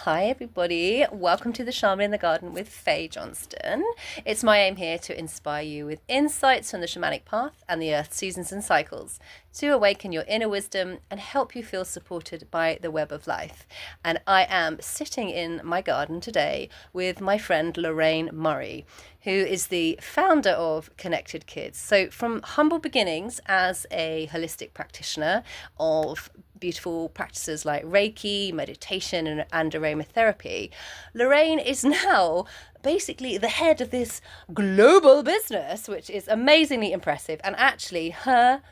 Hi everybody, welcome to the Shaman in the Garden with Faye Johnston. It's my aim here to inspire you with insights from the shamanic path and the earth's seasons and cycles, to awaken your inner wisdom and help you feel supported by the web of life. And I am sitting in my garden today with my friend Lorraine Murray, who is the founder of Connected Kids. So from humble beginnings as a holistic practitioner of beautiful practices like Reiki, meditation, and aromatherapy, Lorraine is now basically the head of this global business, which is amazingly impressive. And actually, her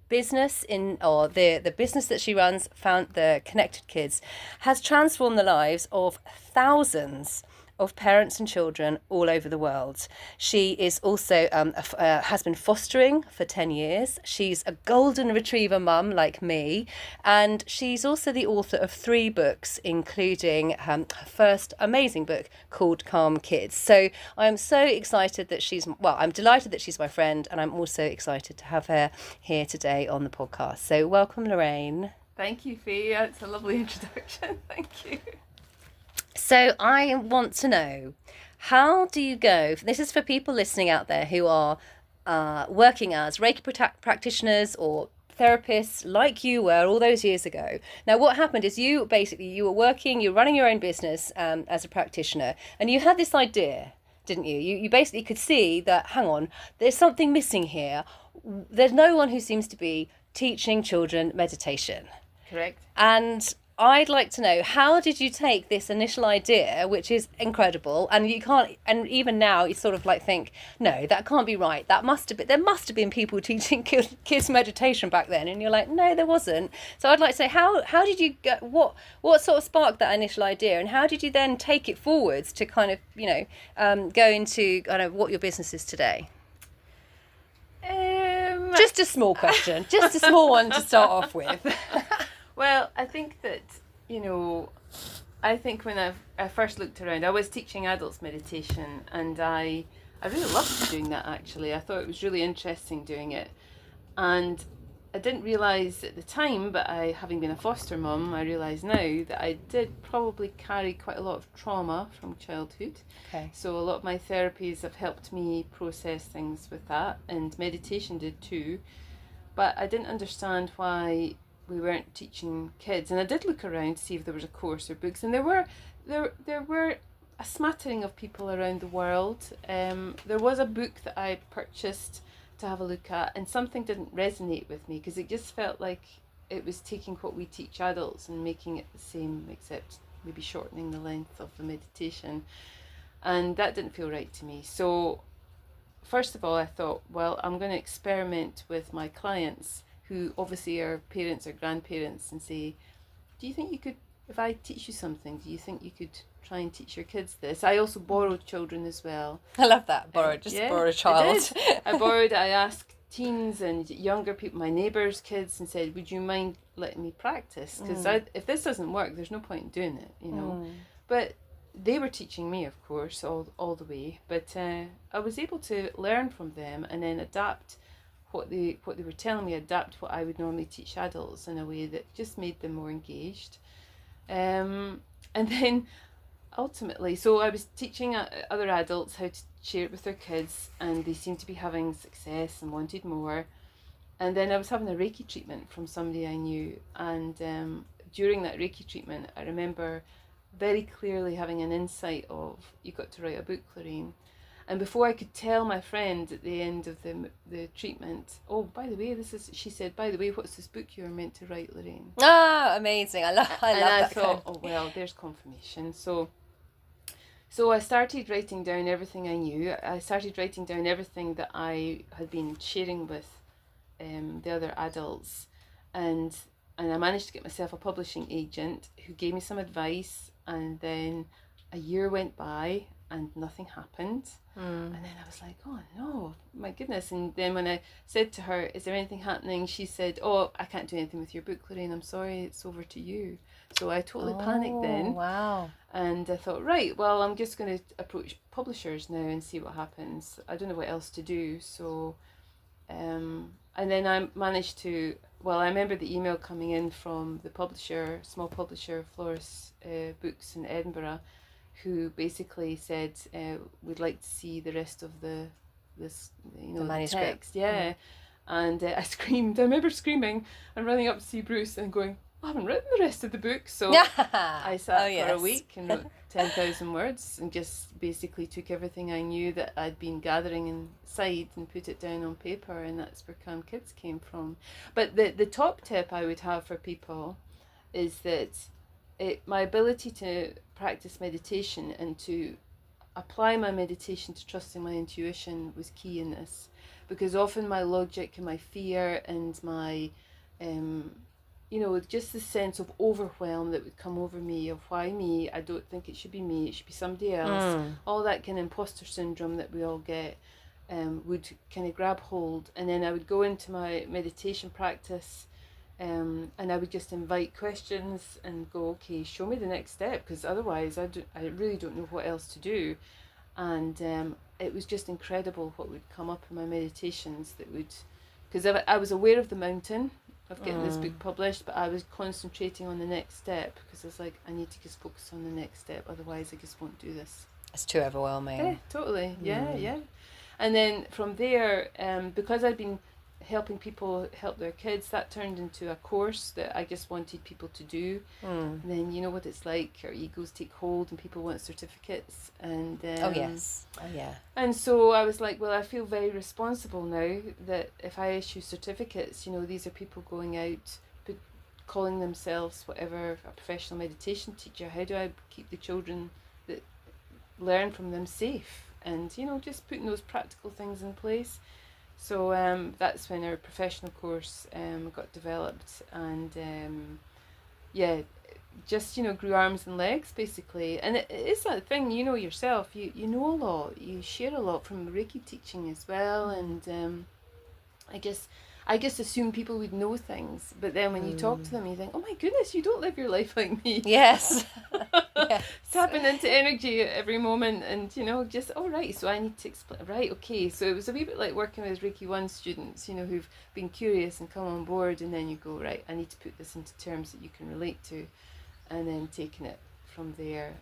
business the business that she runs, found the Connected Kids, has transformed the lives of thousands of parents and children all over the world. She is also has been fostering for 10 years. She's a golden retriever mum like me, and she's also the author of 3 books, including her first amazing book called Calm Kids. So I'm so excited that I'm delighted that she's my friend, and I'm also excited to have her here today on the podcast. So welcome, Lorraine. Thank you, Faye. It's a lovely introduction. Thank you. So I want to know, how do you go? This is for people listening out there who are working as Reiki practitioners or therapists like you were all those years ago. Now, what happened is you were running your own business as a practitioner, and you had this idea, didn't you? You basically could see that, hang on, there's something missing here. There's no one who seems to be teaching children meditation. Correct. And I'd like to know, how did you take this initial idea, which is incredible, and even now you sort of like think, no, that can't be right. There must have been people teaching kids meditation back then, and you're like, no, there wasn't. So I'd like to say, how did you get, what sort of sparked that initial idea, and how did you then take it forwards to kind of, go into kind of what your business is today? Just a small question, just a small one to start off with. Well, I think that, when I first looked around, I was teaching adults meditation, and I really loved doing that, actually. I thought it was really interesting doing it. And I didn't realise at the time, but having been a foster mum, I realise now that I did probably carry quite a lot of trauma from childhood. Okay. So a lot of my therapies have helped me process things with that, and meditation did too. But I didn't understand why we weren't teaching kids, and I did look around to see if there was a course or books, and there were a smattering of people around the world. There was a book that I purchased to have a look at, and something didn't resonate with me because it just felt like it was taking what we teach adults and making it the same, except maybe shortening the length of the meditation, and that didn't feel right to me. So first of all, I thought, well, I'm going to experiment with my clients, who obviously are parents or grandparents, and say, do you think you could, if I teach you something, do you think you could try and teach your kids this? I also borrowed children as well. I love that, borrow a child. I asked teens and younger people, my neighbours' kids, and said, would you mind letting me practice? Because if this doesn't work, there's no point in doing it, But they were teaching me, of course, all the way. But I was able to learn from them and then adapt what they were telling me, adapt what I would normally teach adults in a way that just made them more engaged. And then ultimately, so I was teaching other adults how to share it with their kids, and they seemed to be having success and wanted more. And then I was having a Reiki treatment from somebody I knew, and during that Reiki treatment, I remember very clearly having an insight of, you got to write a book, Lorraine. And before I could tell my friend at the end of the treatment, oh, by the way, she said, by the way, what's this book you were meant to write, Lorraine? Ah, amazing. I love that. And I thought, oh, well, there's confirmation. So I started writing down everything I knew. I started writing down everything that I had been sharing with the other adults. And I managed to get myself a publishing agent who gave me some advice. And then a year went by and nothing happened. And then I was like, oh no, my goodness. And then when I said to her, is there anything happening? She said, oh, I can't do anything with your book, Lorraine. I'm sorry, it's over to you. So I totally panicked then. Wow. And I thought, right, well, I'm just going to approach publishers now and see what happens. I don't know what else to do. So, and then I managed to well, I remember the email coming in from the publisher, small publisher, Floris Books in Edinburgh, who basically said, we'd like to see the rest of the manuscript. text. Yeah. And I screamed. I remember screaming and running up to see Bruce and going, I haven't written the rest of the book. So I sat for a week and wrote 10,000 words and just basically took everything I knew that I'd been gathering inside and put it down on paper, and that's where Calm Kids came from. But the top tip I would have for people is that my ability to practice meditation and to apply my meditation to trusting my intuition was key in this, because often my logic and my fear and my just the sense of overwhelm that would come over me of why me, I don't think it should be me, it should be somebody else, all that kind of imposter syndrome that we all get would kind of grab hold. And then I would go into my meditation practice and I would just invite questions and go, okay, show me the next step, because otherwise I really don't know what else to do. And it was just incredible what would come up in my meditations that would, because I was aware of the mountain of getting this book published, but I was concentrating on the next step, because I was like, I need to just focus on the next step, otherwise I just won't do this. It's too overwhelming. Yeah, totally. Yeah. And then from there, because I'd been helping people help their kids, that turned into a course that I just wanted people to do. And then you know what it's like, our egos take hold and people want certificates, and oh yeah. And so I was like, well, I feel very responsible now that if I issue certificates, these are people going out calling themselves whatever, a professional meditation teacher. How do I keep the children that learn from them safe, and just putting those practical things in place. So that's when our professional course got developed, and just grew arms and legs basically. And it is that thing, yourself, you know a lot, you share a lot from Reiki teaching as well, and I just assumed people would know things, but then when you talk to them, you think, oh my goodness, you don't live your life like me. Yes. Tapping into energy at every moment, and just, right, so I need to explain, right, okay. So it was a wee bit like working with Reiki 1 students, who've been curious and come on board, and then you go, right, I need to put this into terms that you can relate to, and then taking it from there.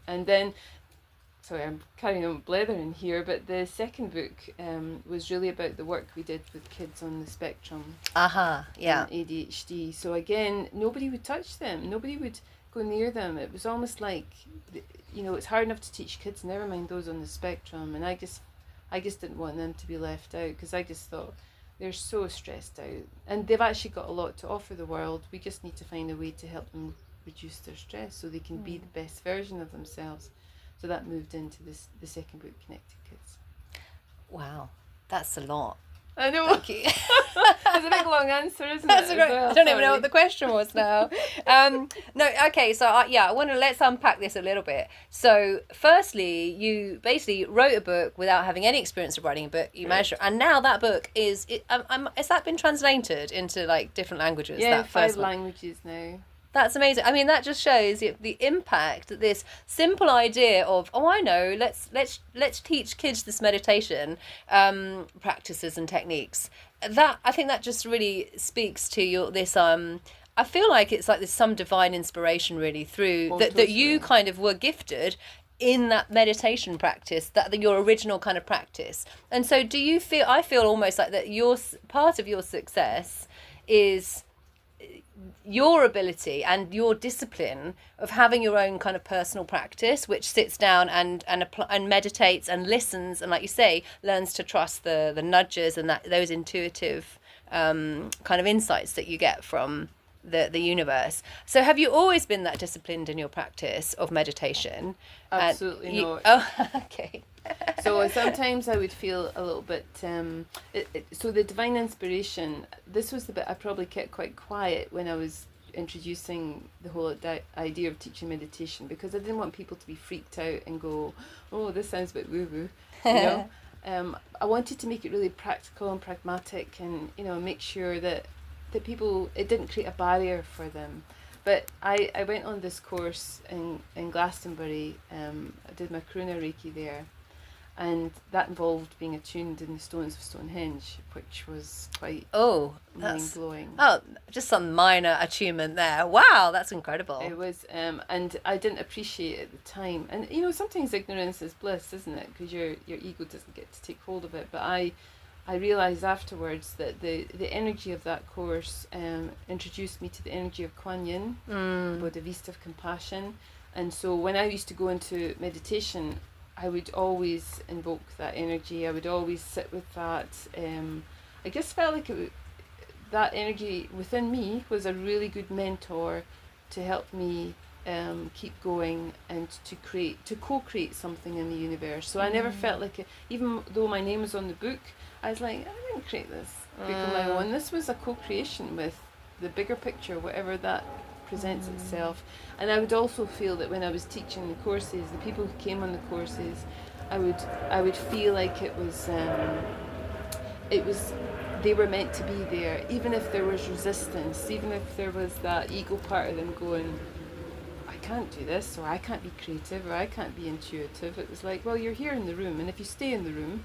And then, sorry, I'm carrying on blethering here, but the second book was really about the work we did with kids on the spectrum. And ADHD. So again, nobody would touch them. Nobody would go near them. It was almost like, it's hard enough to teach kids, never mind those on the spectrum. And I just didn't want them to be left out, because I just thought they're so stressed out. And they've actually got a lot to offer the world. We just need to find a way to help them reduce their stress so they can be the best version of themselves. So that moved into the second book, Connected Kids. Wow, that's a lot. I know. Thank you. That's a big long answer, isn't That's it? Well, I don't even know what the question was now. No, okay, so I want to, let's unpack this a little bit. So firstly, you basically wrote a book without having any experience of writing a book. You managed to, and now that book has that been translated into like different languages? Yeah, that 5 languages now. That's amazing. I mean, that just shows the impact that this simple idea of, I know, let's teach kids this meditation practices and techniques. That, I think that just really speaks to this. I feel like it's like there's some divine inspiration really through that you kind of were gifted in that meditation practice, that your original kind of practice. And so, do you feel? I feel almost like that your part of your success is your ability and your discipline of having your own kind of personal practice, which sits down and meditates and listens, and like you say, learns to trust the nudges and those intuitive kind of insights that you get from the universe. So have you always been that disciplined in your practice of meditation? Absolutely not. Oh, okay. So sometimes I would feel a little bit, so the divine inspiration, this was the bit I probably kept quite quiet when I was introducing the whole idea of teaching meditation, because I didn't want people to be freaked out and go, oh, this sounds a bit woo-woo, I wanted to make it really practical and pragmatic, and, make sure that people, it didn't create a barrier for them. But I went on this course in Glastonbury. I did my Karuna Reiki there. And that involved being attuned in the stones of Stonehenge, which was quite mind-blowing. Just some minor attunement there. Wow, that's incredible. It was, and I didn't appreciate it at the time. And, you know, sometimes ignorance is bliss, isn't it? Because your ego doesn't get to take hold of it. But I realised afterwards that the energy of that course introduced me to the energy of Kuan Yin, Bodhisattva of compassion. And so when I used to go into meditation, I would always invoke that energy. I would always sit with that. I just felt like that energy within me was a really good mentor to help me keep going and to co-create something in the universe. So I never felt like, even though my name was on the book, I was like, I didn't create this book on my own. This was a co-creation with the bigger picture, whatever that presents itself. And I would also feel that when I was teaching the courses, the people who came on the courses, I would feel like it was they were meant to be there, even if there was resistance, even if there was that ego part of them going, I can't do this, or I can't be creative, or I can't be intuitive. It was like, well, you're here in the room, and if you stay in the room,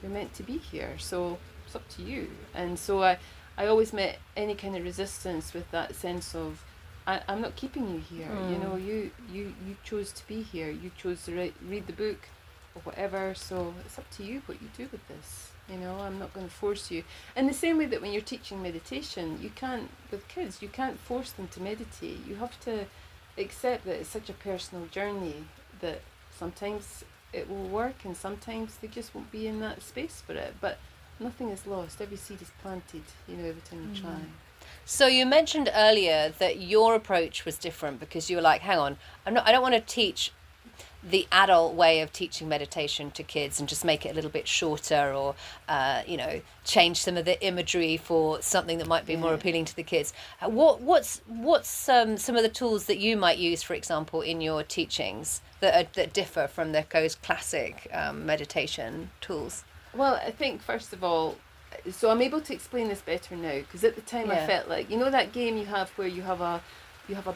you're meant to be here, so it's up to you. And so I always met any kind of resistance with that sense of, I'm not keeping you here. You know, you chose to be here. You chose to read the book or whatever. So it's up to you what you do with this. You know, I'm not going to force you. In the same way that when you're teaching meditation, you can't, with kids, you can't force them to meditate. You have to accept that it's such a personal journey that sometimes it will work and sometimes they just won't be in that space for it. But nothing is lost. Every seed is planted, you know, every time you try. So you mentioned earlier that your approach was different because you were like, hang on, I don't want to teach the adult way of teaching meditation to kids and just make it a little bit shorter or, you know, change some of the imagery for something that might be more appealing to the kids. What's some of the tools that you might use, for example, in your teachings that differ from the classic meditation tools? Well, I think first of all, so I'm able to explain this better now, because at the time I felt like, you know that game you have where you have a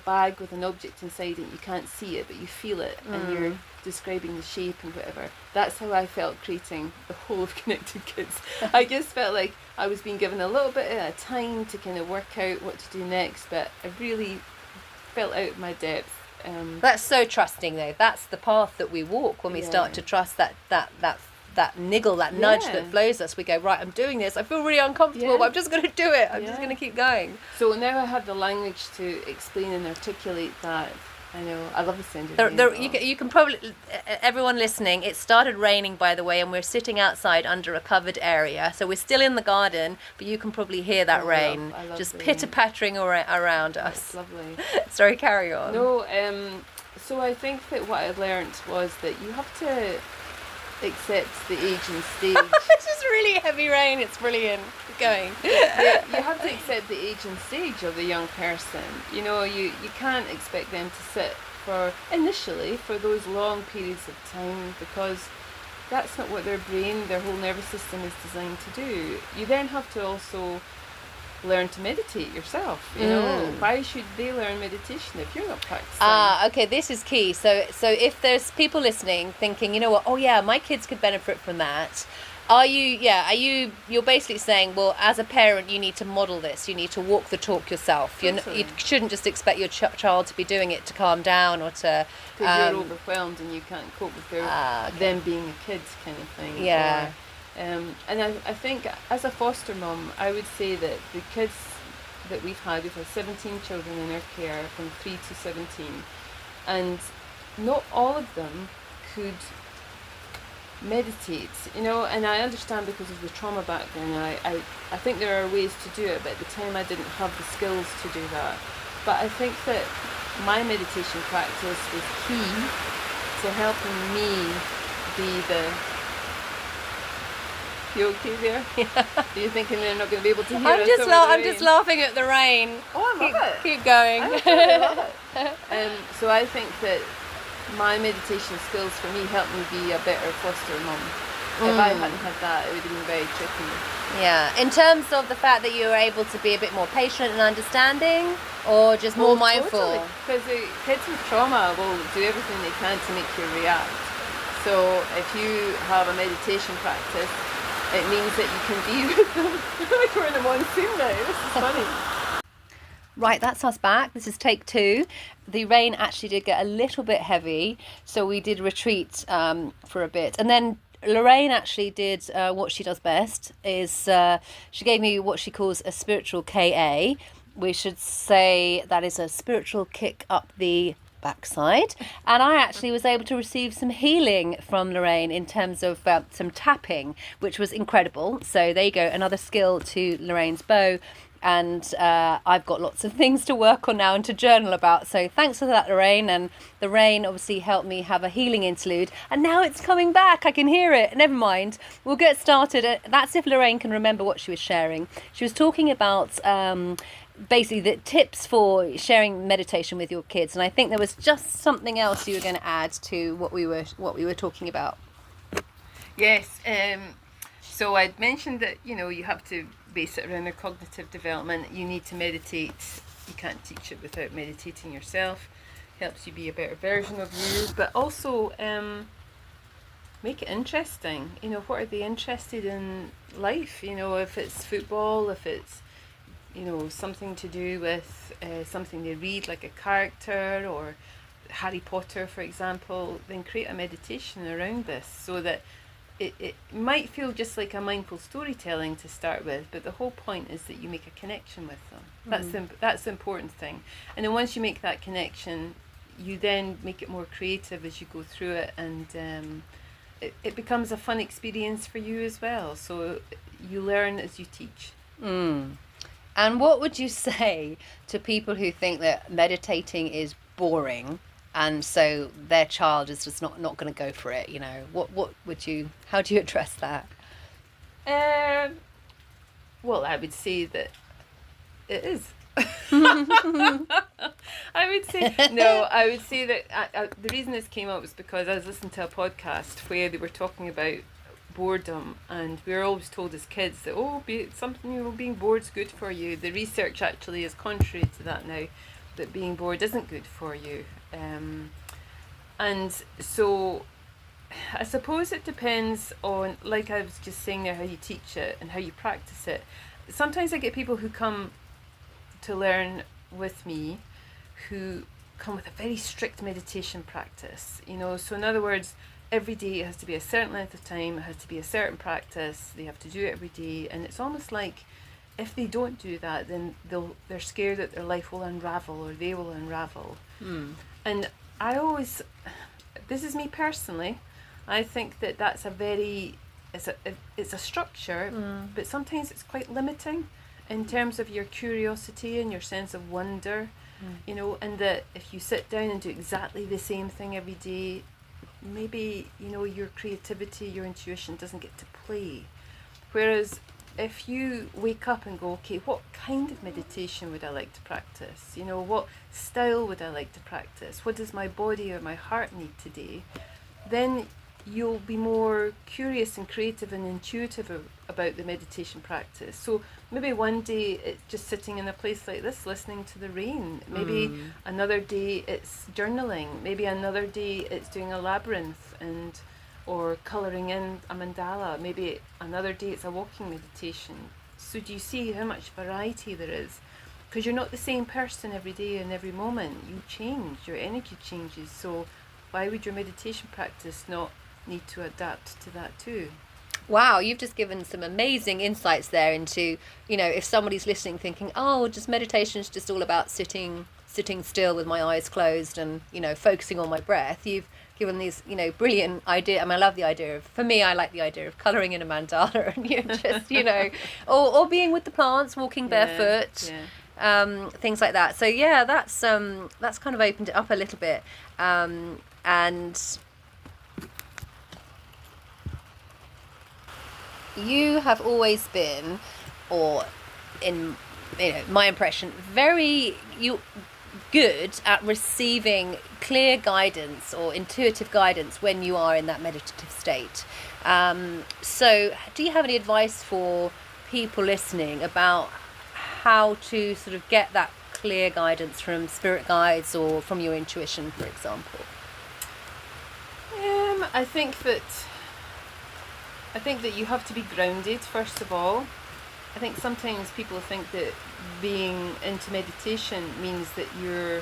bag with an object inside it, you can't see it but you feel it and you're describing the shape and whatever. That's how I felt creating the whole of Connected Kids. I just felt like I was being given a little bit of time to kind of work out what to do next, but I really felt out of my depth. That's so trusting though. That's the path that we walk when we start to trust that niggle, that nudge that flows us. We go, right, I'm doing this. I feel really uncomfortable, but I'm just going to do it. I'm just going to keep going. So now I have the language to explain and articulate that. I know. I love the sound of rain. You can probably, everyone listening, it started raining, by the way, and we're sitting outside under a covered area. So we're still in the garden, but you can probably hear that rain I love just the pitter-pattering around us. It's lovely. Sorry, carry on. No, so I think that what I learnt was that you have to accept the age and stage. It's just really heavy rain. It's brilliant. Keep going. You have to accept the age and stage of the young person. You know, you can't expect them to sit initially for those long periods of time, because that's not what their brain, their whole nervous system is designed to do. You then have to also learn to meditate yourself. You know, why should they learn meditation if you're not practicing? Okay, this is key. So if there's people listening thinking, you know what, oh yeah, my kids could benefit from that. You're basically saying, well, as a parent, you need to model this. You need to walk the talk yourself. Totally. You shouldn't just expect your child to be doing it to calm down or to... Because you're overwhelmed and you can't cope with them being a kid kind of thing. Yeah. And I think as a foster mum, I would say that the kids that we've had 17 children in our care from 3 to 17, and not all of them could meditate, you know, and I understand because of the trauma background. I think there are ways to do it, but at the time I didn't have the skills to do that. But I think that my meditation practice was key to helping me be the... You okay there? Yeah. Are you thinking they're not going to be able to hear us? I'm just laughing at the rain. Oh, I love it. Keep going. I absolutely love it. So I think that my meditation skills for me helped me be a better foster mum. If I hadn't had that, it would have been very tricky. Yeah. In terms of the fact that you were able to be a bit more patient and understanding, or just more mindful? Because kids with trauma will do everything they can to make you react. So if you have a meditation practice, it means that you can be with them. I feel like we're in a monsoon now. This is funny. Right, that's us back. This is take 2. The rain actually did get a little bit heavy, so we did retreat for a bit. And then Lorraine actually did what she does best, is she gave me what she calls a spiritual KA. We should say that is a spiritual kick up the backside. And I actually was able to receive some healing from Lorraine in terms of some tapping, which was incredible. So there you go, another skill to Lorraine's bow. And I've got lots of things to work on now and to journal about. So thanks for that, Lorraine. And the rain obviously helped me have a healing interlude. And now it's coming back. I can hear it. Never mind. We'll get started. That's if Lorraine can remember what she was sharing. She was talking about basically the tips for sharing meditation with your kids. And I think there was just something else you were going to add to what we were talking about. Yes. So I'd mentioned that, you have to base it around their cognitive development. You need to meditate. You can't teach it without meditating yourself. Helps you be a better version of you. But also make it interesting. What are they interested in life? If it's football, if it's something to do with something they read, like a character or Harry Potter, for example, then create a meditation around this so that it might feel just like a mindful storytelling to start with, but the whole point is that you make a connection with them. That's the important thing. And then once you make that connection, you then make it more creative as you go through it, and it becomes a fun experience for you as well. So you learn as you teach. And what would you say to people who think that meditating is boring, and so their child is just not going to go for it? How do you address that? Well, I would say that it is. I would say that the reason this came up was because I was listening to a podcast where they were talking about boredom, and we were always told as kids that being bored is good for you. The research actually is contrary to that now, that being bored isn't good for you. And so I suppose it depends on, like I was just saying there, how you teach it and how you practice it. Sometimes I get people who come to learn with me who come with a very strict meditation practice, so in other words, every day it has to be a certain length of time, it has to be a certain practice, they have to do it every day, and it's almost like if they don't do that, then they're scared that their life will unravel, or they will unravel. And this is me personally, I think that that's it's a structure, but sometimes it's quite limiting in terms of your curiosity and your sense of wonder, and that if you sit down and do exactly the same thing every day, maybe your creativity, your intuition doesn't get to play. Whereas if you wake up and go, okay, what kind of meditation would I like to practice? What style would I like to practice? What does my body or my heart need today? Then you'll be more curious and creative and intuitive about the meditation practice. So maybe one day it's just sitting in a place like this listening to the rain. Maybe another day it's journaling. Maybe another day it's doing a labyrinth or colouring in a mandala. Maybe another day it's a walking meditation. So do you see how much variety there is? Because you're not the same person every day and every moment. You change, your energy changes. So why would your meditation practice not need to adapt to that too? Wow, you've just given some amazing insights there into, if somebody's listening thinking, just meditation is just all about sitting still with my eyes closed and, focusing on my breath. You've given these, brilliant idea. I mean, I love the idea of, for me, I like the idea of colouring in a mandala and you're just, or being with the plants, walking barefoot, things like that. So yeah, that's kind of opened it up a little bit. And you have always been, or in my impression, very good at receiving clear guidance or intuitive guidance when you are in that meditative state. So do you have any advice for people listening about how to sort of get that clear guidance from spirit guides or from your intuition, for example? I think that you have to be grounded first of all. I think sometimes people think that being into meditation means that you're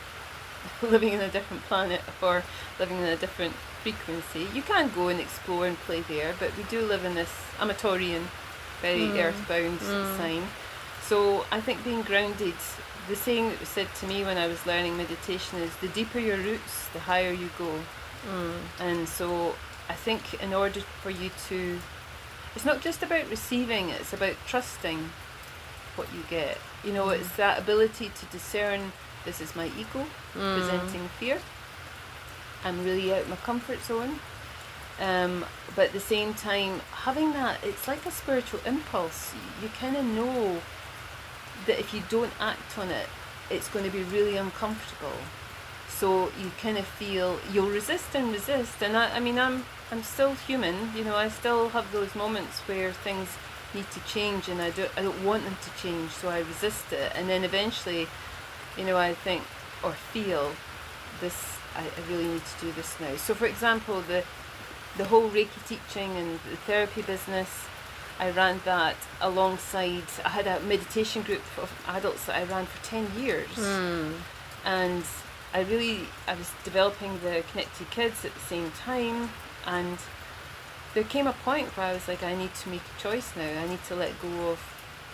living in a different planet or living in a different frequency. You can go and explore and play there, but we do live in this Amatorian, very earthbound sign. So I think being grounded, the saying that was said to me when I was learning meditation is, the deeper your roots, the higher you go. And so I think in order for you to, it's not just about receiving, it's about trusting what you get. You know, it's that ability to discern, this is my ego presenting fear. I'm really out of my comfort zone. But at the same time, having that, it's like a spiritual impulse. You kind of know that if you don't act on it, it's going to be really uncomfortable. So you kind of feel you'll resist and resist. And I mean, I'm still human. You know, I still have those moments where things need to change, and I don't want them to change, so I resist it. And then eventually, you know, I think or feel this. I really need to do this now. So, for example, the whole Reiki teaching and the therapy business, I ran that alongside. I had a meditation group of adults that I ran for 10 years, and I was developing the Connected Kids at the same time, and there came a point where I was like, I need to make a choice now. I need to let go of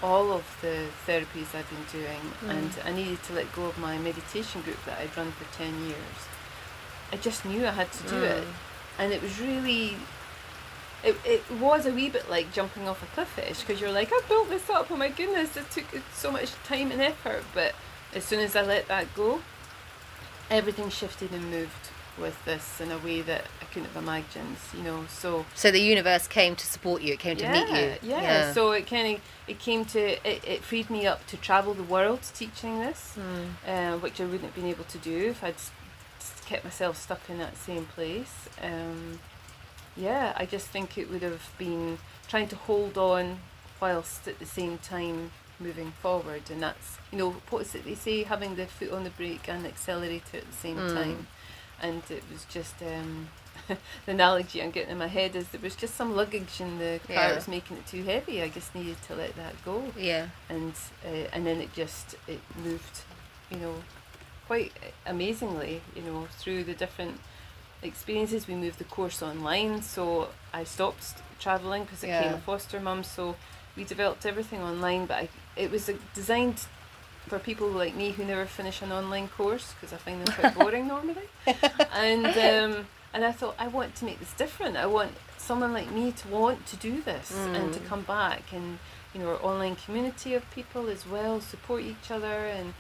all of the therapies I've been doing, and I needed to let go of my meditation group that I'd run for 10 years. I just knew I had to do it, and it was really, it was a wee bit like jumping off a cliff edge, because you're like, I built this up, oh my goodness, it took so much time and effort, but as soon as I let that go, everything shifted and moved with this in a way that I couldn't have imagined, you know. So the universe came to support you, it came to meet you. Yeah. So it freed me up to travel the world teaching this, which I wouldn't have been able to do if I'd kept myself stuck in that same place. I just think it would have been trying to hold on whilst at the same time moving forward, and that's, you know, what is it they say, having the foot on the brake and the accelerator at the same time. And it was just the analogy I'm getting in my head is there was just some luggage in the car that was making it too heavy. I just needed to let that go. And then it moved, you know, quite amazingly, you know, through the different experiences. We moved the course online, so I stopped travelling because I became a foster mum, so we developed everything online, but it was designed for people like me who never finish an online course, because I find them quite boring normally. And I thought, I want to make this different. I want someone like me to want to do this and to come back, and, you know, our online community of people as well, support each other, and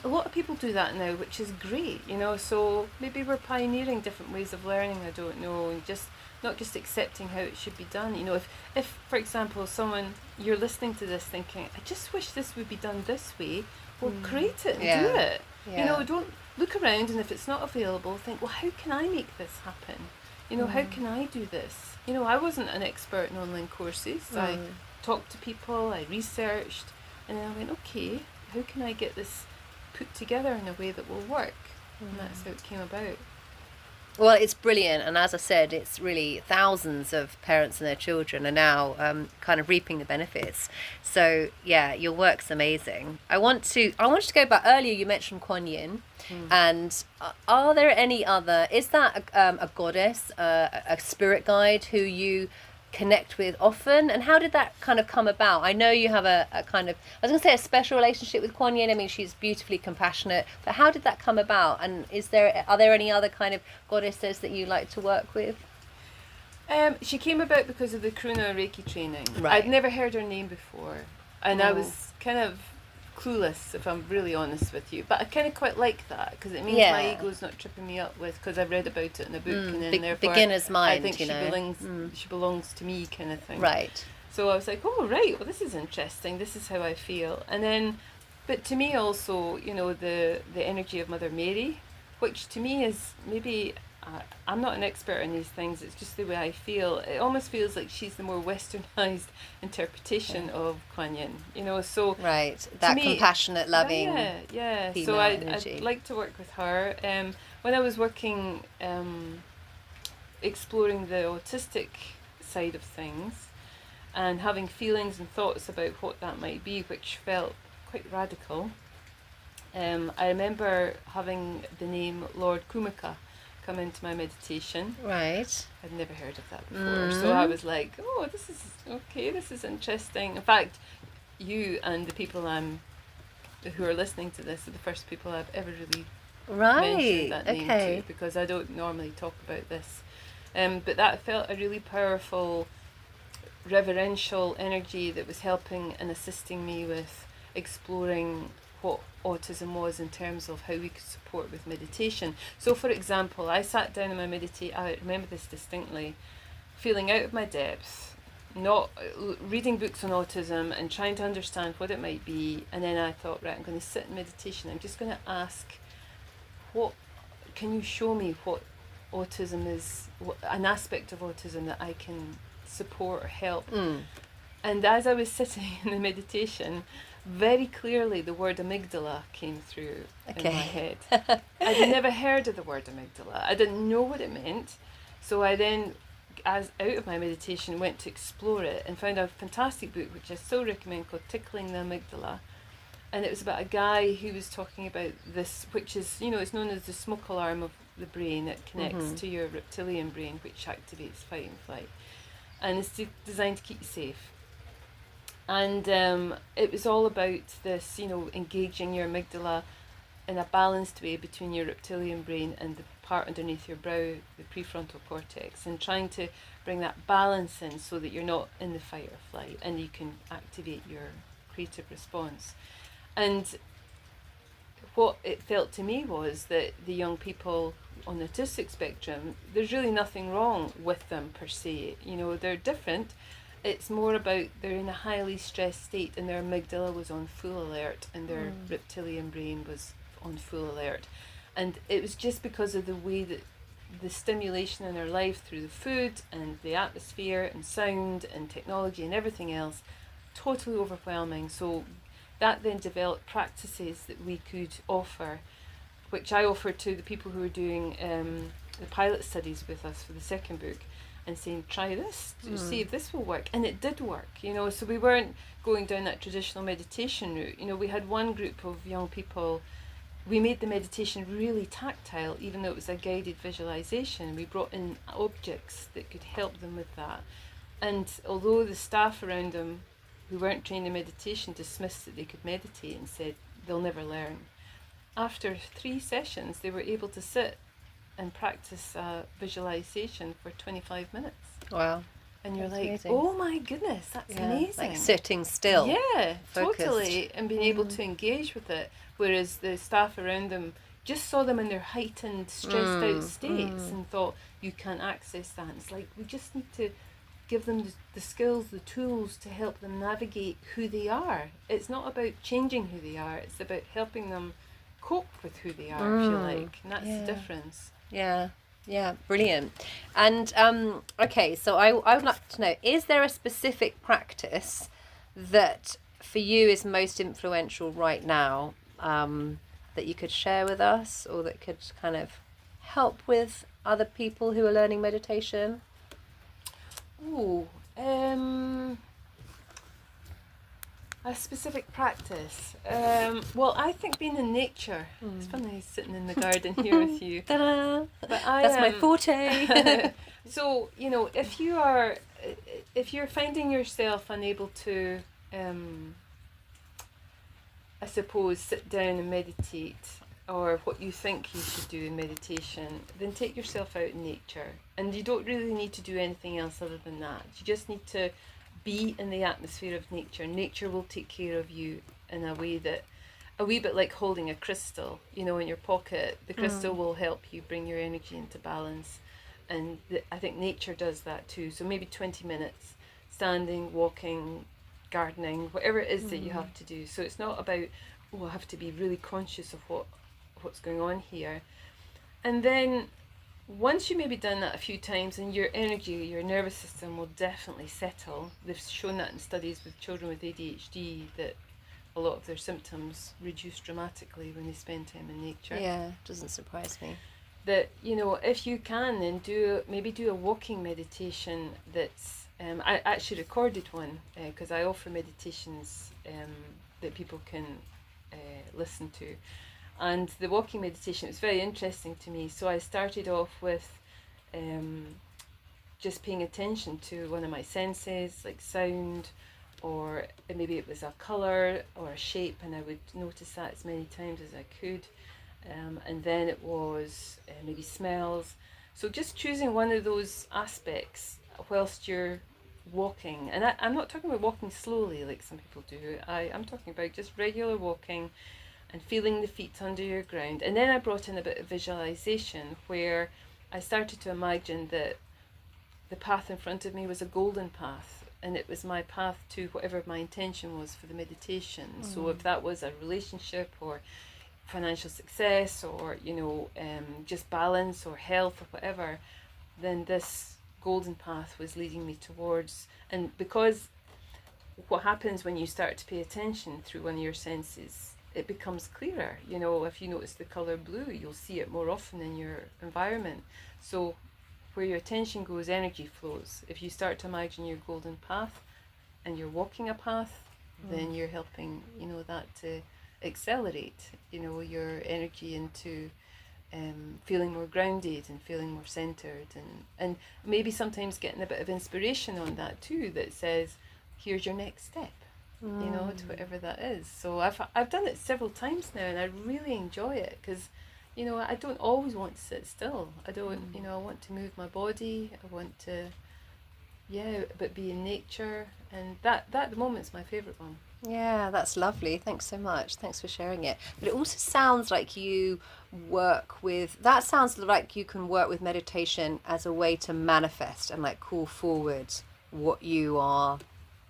a lot of people do that now, which is great, you know. So maybe we're pioneering different ways of learning, I don't know, and just not just accepting how it should be done. You know, if for example, you're listening to this thinking, I just wish this would be done this way, well, create it and do it. You know, don't look around, and if it's not available, think, well, how can I make this happen? You know, how can I do this? You know, I wasn't an expert in online courses. I talked to people, I researched, and then I went, okay, how can I get this put together in a way that will work? And that's how it came about. Well, it's brilliant, and as I said, it's really thousands of parents and their children are now kind of reaping the benefits. So yeah, your work's amazing. I want to go back earlier. You mentioned Kuan Yin, and are there any other? Is that a goddess, a spirit guide who you connect with often, and how did that kind of come about? I know you have a kind of, I was going to say, a special relationship with Kuan Yin. I mean, she's beautifully compassionate, but how did that come about, and are there any other kind of goddesses that you like to work with? She came about because of the Karuna Reiki training. Right. I'd never heard her name before, and I was kind of clueless, if I'm really honest with you, but I kind of quite like that, because it means my ego's not tripping me up with, because I've read about it in a book, and then therefore beginner's mind, I think she belongs to me, kind of thing. Right. So I was like, oh right, well, this is interesting, this is how I feel. And then, but to me also, you know, the energy of Mother Mary, which to me is maybe, I'm not an expert in these things, it's just the way I feel. It almost feels like she's the more westernized interpretation of Kuan Yin, you know, so... Right, that compassionate, loving so I'd like to work with her. When I was working exploring the autistic side of things and having feelings and thoughts about what that might be, which felt quite radical. I remember having the name Lord Kumaka come into my meditation. Right. I'd never heard of that before. So I was like, oh, this is okay, this is interesting. In fact, you and the people who are listening to this are the first people I've ever really mentioned that name to, because I don't normally talk about this. But that felt a really powerful, reverential energy that was helping and assisting me with exploring what autism was in terms of how we could support with meditation. So, for example, I sat down in my meditation, I remember this distinctly, feeling out of my depth, not reading books on autism and trying to understand what it might be. And then I thought, right, I'm going to sit in meditation. I'm just going to ask, can you show me what autism is, an aspect of autism that I can support or help? And as I was sitting in the meditation, very clearly the word amygdala came through in my head. I'd never heard of the word amygdala. I didn't know what it meant. So I then, as out of my meditation, went to explore it and found a fantastic book, which I still recommend, called Tickling the Amygdala. And it was about a guy who was talking about this, which is, it's known as the smoke alarm of the brain. It connects to your reptilian brain, which activates fight and flight. And it's designed to keep you safe. And it was all about this, engaging your amygdala in a balanced way between your reptilian brain and the part underneath your brow, the prefrontal cortex, and trying to bring that balance in so that you're not in the fight or flight and you can activate your creative response. And what it felt to me was that the young people on the autistic spectrum, there's really nothing wrong with them per se. They're different. It's more about they're in a highly stressed state and their amygdala was on full alert and their reptilian brain was on full alert. And it was just because of the way that the stimulation in their life through the food and the atmosphere and sound and technology and everything else, totally overwhelming. So that then developed practices that we could offer, which I offered to the people who were doing the pilot studies with us for the second book, and saying, try this, to see if this will work. And it did work, so we weren't going down that traditional meditation route. We had one group of young people, we made the meditation really tactile, even though it was a guided visualization. We brought in objects that could help them with that. And although the staff around them who weren't trained in meditation dismissed that they could meditate and said they'll never learn, after 3 sessions they were able to sit and practice visualization for 25 minutes. Wow. And you're like, amazing. Oh my goodness, that's amazing. Like sitting still. Yeah, focused. Totally. And being able to engage with it. Whereas the staff around them just saw them in their heightened, stressed out states and thought, you can't access that. And it's like, we just need to give them the skills, the tools to help them navigate who they are. It's not about changing who they are, it's about helping them cope with who they are, if you like. And that's the difference. Yeah, brilliant. And okay, so I would like to know, is there a specific practice that for you is most influential right now, that you could share with us, or that could kind of help with other people who are learning meditation? A specific practice. Well, I think being in nature. It's funny sitting in the garden here with you. Ta-da! But That's my forte. So, if you're finding yourself unable to, I suppose, sit down and meditate, or what you think you should do in meditation, then take yourself out in nature. And you don't really need to do anything else other than that. You just need to be in the atmosphere of nature. Nature will take care of you in a way that, a wee bit like holding a crystal, in your pocket. The crystal will help you bring your energy into balance. And I think nature does that too. So maybe 20 minutes standing, walking, gardening, whatever it is that you have to do. So it's not about, I have to be really conscious of what's going on here. And then once you maybe done that a few times, and your energy, your nervous system will definitely settle. They've shown that in studies with children with ADHD, that a lot of their symptoms reduce dramatically when they spend time in nature. Yeah, doesn't surprise me. that, you know, if you can, then do a walking meditation that's, I actually recorded one because I offer meditations that people can listen to. And the walking meditation was very interesting to me. So I started off with just paying attention to one of my senses, like sound, or maybe it was a colour or a shape, and I would notice that as many times as I could. And then it was maybe smells. So just choosing one of those aspects whilst you're walking. And I'm not talking about walking slowly like some people do. I'm talking about just regular walking and feeling the feet under your ground. And then I brought in a bit of visualization where I started to imagine that the path in front of me was a golden path, and it was my path to whatever my intention was for the meditation. So if that was a relationship or financial success, or, you know, just balance or health or whatever, then this golden path was leading me towards. And because what happens when you start to pay attention through one of your senses, it becomes clearer. You know, if you notice the color blue, you'll see it more often in your environment. So where your attention goes, energy flows. If you start to imagine your golden path and you're walking a path, then you're helping, you know, that to accelerate, you know, your energy into feeling more grounded and feeling more centered, and maybe sometimes getting a bit of inspiration on that too, that says, here's your next step, you know, to whatever that is. So I've done it several times now, and I really enjoy it because, you know, I don't always want to sit still. I don't, you know, I want to move my body. I want to, but be in nature, and that at the moment's my favourite one. Yeah, that's lovely. Thanks so much. Thanks for sharing it. But it also sounds like you sounds like you can work with meditation as a way to manifest and like call forward what you are,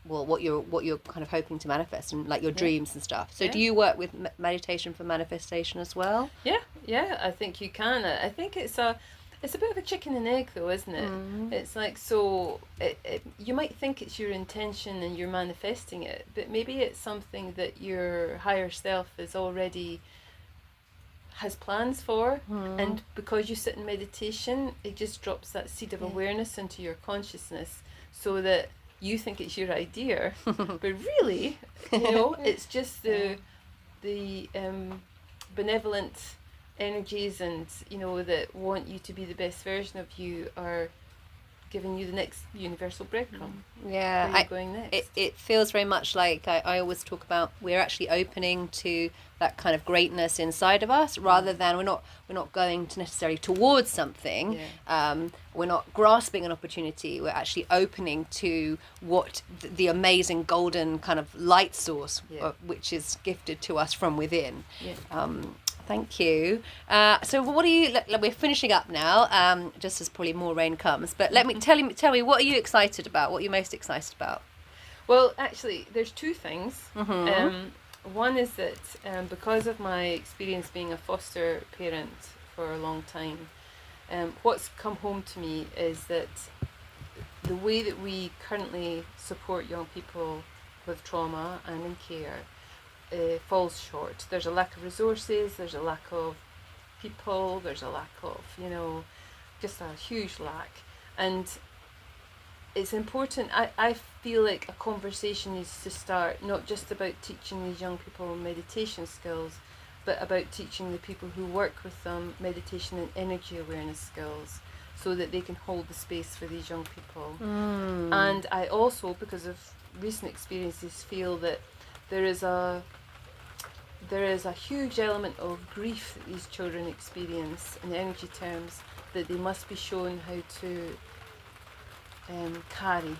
well, what you're kind of hoping to manifest, and like your dreams and stuff. So do you work with meditation for manifestation as well? Yeah, I think you can. I think it's a bit of a chicken and egg though, isn't it? It's like, so you might think it's your intention and you're manifesting it, but maybe it's something that your higher self has plans for, and because you sit in meditation, it just drops that seed of awareness into your consciousness, so that you think it's your idea, but really, you know, it's just the benevolent energies, and, you know, that want you to be the best version of you, are giving you the next universal breadcrumb. Yeah, where you're going next. It feels very much like I always talk about, we're actually opening to that kind of greatness inside of us, rather than we're not going to necessarily towards something. We're not grasping an opportunity. We're actually opening to what the amazing golden kind of light source, which is gifted to us from within. Thank you. So what are you? We're finishing up now. Just as probably more rain comes, but tell me, what are you excited about? What are you most excited about? Well, actually, there's two things. One is that because of my experience being a foster parent for a long time, what's come home to me is that the way that we currently support young people with trauma and in care falls short. There's a lack of resources, there's a lack of people, there's a lack of, you know, just a huge lack. And it's important, I feel like a conversation needs to start not just about teaching these young people meditation skills, but about teaching the people who work with them meditation and energy awareness skills, so that they can hold the space for these young people. And I also, because of recent experiences, feel that there is a huge element of grief that these children experience in energy terms, that they must be shown how to carry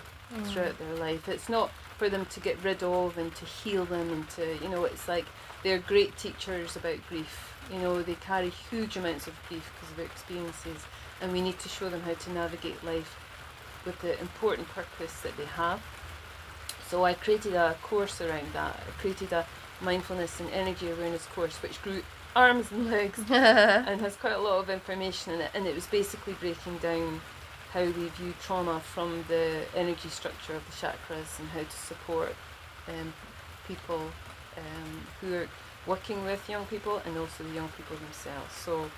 throughout their life. It's not for them to get rid of and to heal them, and to, you know, it's like they're great teachers about grief. You know, they carry huge amounts of grief because of their experiences, and we need to show them how to navigate life with the important purpose that they have. So I created a course around that. I created a mindfulness and energy awareness course, which grew arms and legs and has quite a lot of information in it, and it was basically breaking down how we view trauma from the energy structure of the chakras, and how to support people who are working with young people, and also the young people themselves. So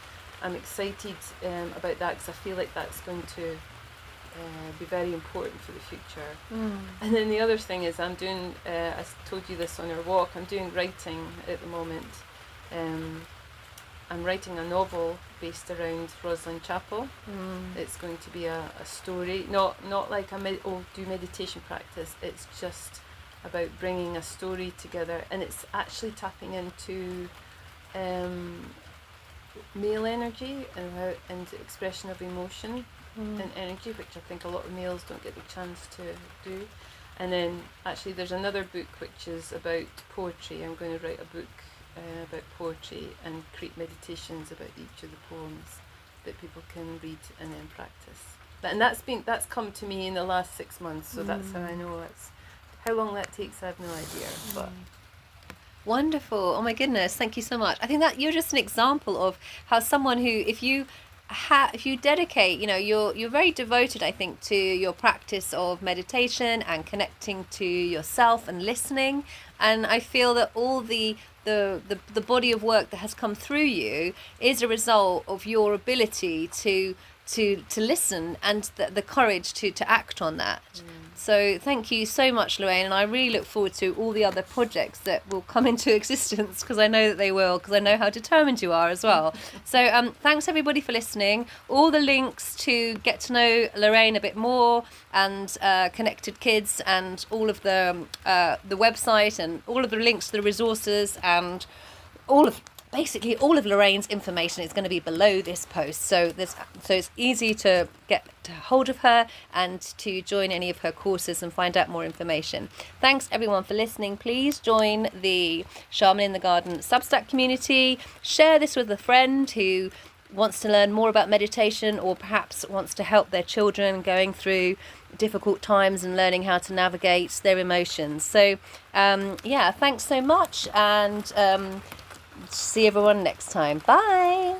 I'm excited about that because I feel like that's going to be very important for the future. And then the other thing is I'm doing, I told you this on our walk, I'm doing writing at the moment. I'm writing a novel based around Rosalind Chapel. It's going to be a story, not like do meditation practice. It's just about bringing a story together, and it's actually tapping into male energy and expression of emotion and energy, which I think a lot of males don't get the chance to do. And then actually there's another book which is about poetry. I'm going to write a book about poetry and create meditations about each of the poems that people can read and then practice. And that's come to me in the last 6 months, so that's how I know it's. How long that takes, I have no idea. But wonderful. Oh my goodness, thank you so much. I think that you're just an example of how someone who, if you dedicate, you're very devoted, I think, to your practice of meditation and connecting to yourself and listening. And I feel that all the body of work that has come through you is a result of your ability to listen and the courage to act on that. So thank you so much, Lorraine, and I really look forward to all the other projects that will come into existence, because I know that they will, because I know how determined you are as well. So thanks everybody for listening. All the links to get to know Lorraine a bit more and Connected Kids and all of the website and all of the links to the resources and basically all of Lorraine's information is going to be below this post, so it's easy to get hold of her and to join any of her courses and find out more information. Thanks everyone for listening. Please join the Shaman in the Garden Substack community. Share this with a friend who wants to learn more about meditation, or perhaps wants to help their children going through difficult times and learning how to navigate their emotions. So thanks so much, and see everyone next time. Bye.